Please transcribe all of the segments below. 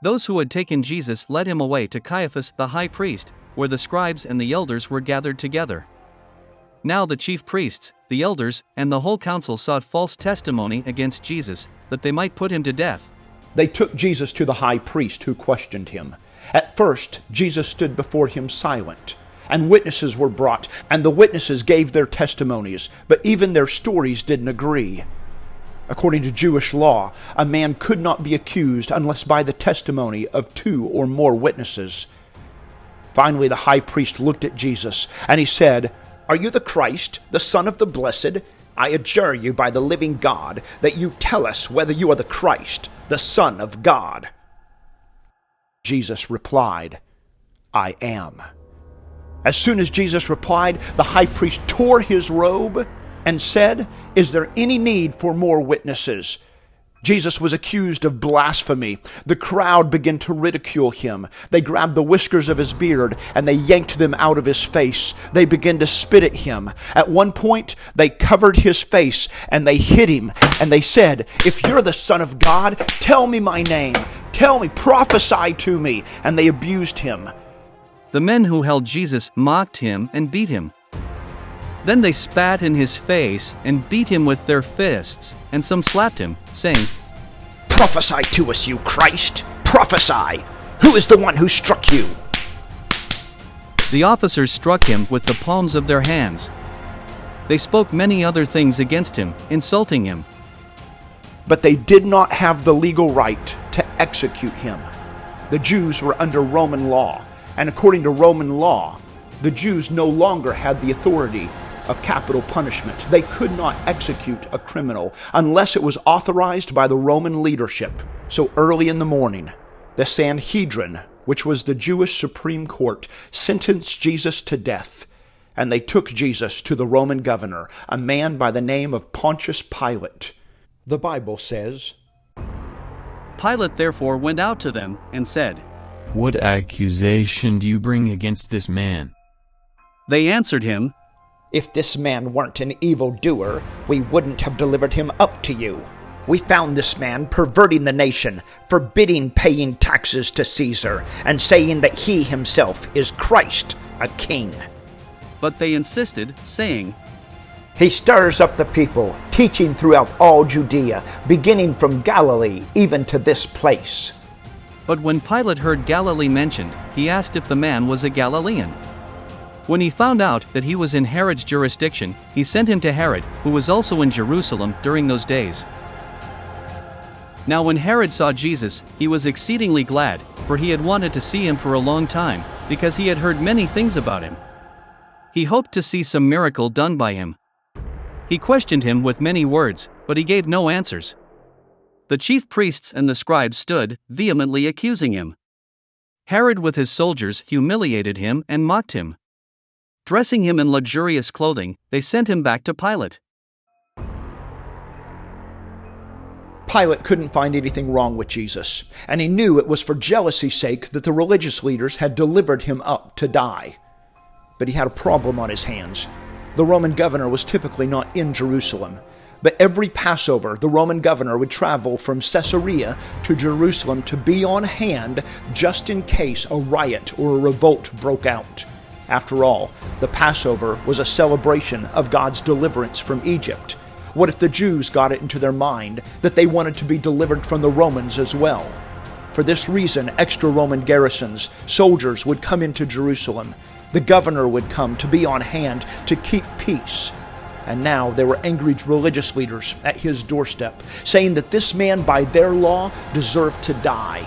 Those who had taken Jesus led him away to Caiaphas the high priest, where the scribes and the elders were gathered together. Now the chief priests, the elders, and the whole council sought false testimony against Jesus, that they might put him to death. They took Jesus to the high priest, who questioned him. At first, Jesus stood before him silent, and witnesses were brought, and the witnesses gave their testimonies, but even their stories didn't agree. According to Jewish law, a man could not be accused unless by the testimony of 2 or more witnesses. Finally, the high priest looked at Jesus, and he said, "Are you the Christ, the Son of the Blessed? I adjure you by the living God that you tell us whether you are the Christ, the Son of God." Jesus replied, "I am." As soon as Jesus replied, the high priest tore his robe and said, "Is there any need for more witnesses?" Jesus was accused of blasphemy. The crowd began to ridicule him. They grabbed the whiskers of his beard and they yanked them out of his face. They began to spit at him. At one point, they covered his face and they hit him. And they said, "If you're the Son of God, tell me my name. Tell me, prophesy to me." And they abused him. The men who held Jesus mocked him and beat him. Then they spat in his face and beat him with their fists, and some slapped him, saying, "Prophesy to us, you Christ! Prophesy! Who is the one who struck you?" The officers struck him with the palms of their hands. They spoke many other things against him, insulting him. But they did not have the legal right to execute him. The Jews were under Roman law, and according to Roman law, the Jews no longer had the authority of capital punishment. They could not execute a criminal unless it was authorized by the Roman leadership. So early in the morning, the Sanhedrin, which was the Jewish Supreme Court, sentenced Jesus to death, and they took Jesus to the Roman governor, a man by the name of Pontius Pilate. The Bible says, Pilate therefore went out to them and said, "What accusation do you bring against this man?" They answered him, "If this man weren't an evildoer, we wouldn't have delivered him up to you. We found this man perverting the nation, forbidding paying taxes to Caesar, and saying that he himself is Christ, a king." But they insisted, saying, "He stirs up the people, teaching throughout all Judea, beginning from Galilee even to this place." But when Pilate heard Galilee mentioned, he asked if the man was a Galilean. When he found out that he was in Herod's jurisdiction, he sent him to Herod, who was also in Jerusalem during those days. Now when Herod saw Jesus, he was exceedingly glad, for he had wanted to see him for a long time, because he had heard many things about him. He hoped to see some miracle done by him. He questioned him with many words, but he gave no answers. The chief priests and the scribes stood, vehemently accusing him. Herod with his soldiers humiliated him and mocked him. Dressing him in luxurious clothing, they sent him back to Pilate. Pilate couldn't find anything wrong with Jesus, and he knew it was for jealousy's sake that the religious leaders had delivered him up to die. But he had a problem on his hands. The Roman governor was typically not in Jerusalem, but every Passover, the Roman governor would travel from Caesarea to Jerusalem to be on hand just in case a riot or a revolt broke out. After all, the Passover was a celebration of God's deliverance from Egypt. What if the Jews got it into their mind that they wanted to be delivered from the Romans as well? For this reason, extra Roman garrisons, soldiers would come into Jerusalem. The governor would come to be on hand to keep peace. And now there were angry religious leaders at his doorstep, saying that this man, by their law, deserved to die.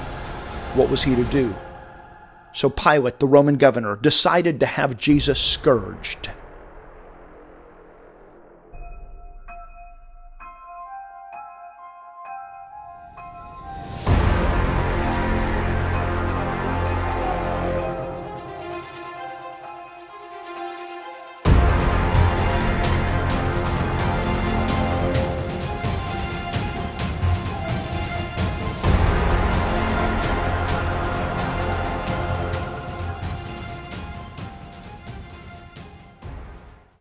What was he to do? So Pilate, the Roman governor, decided to have Jesus scourged.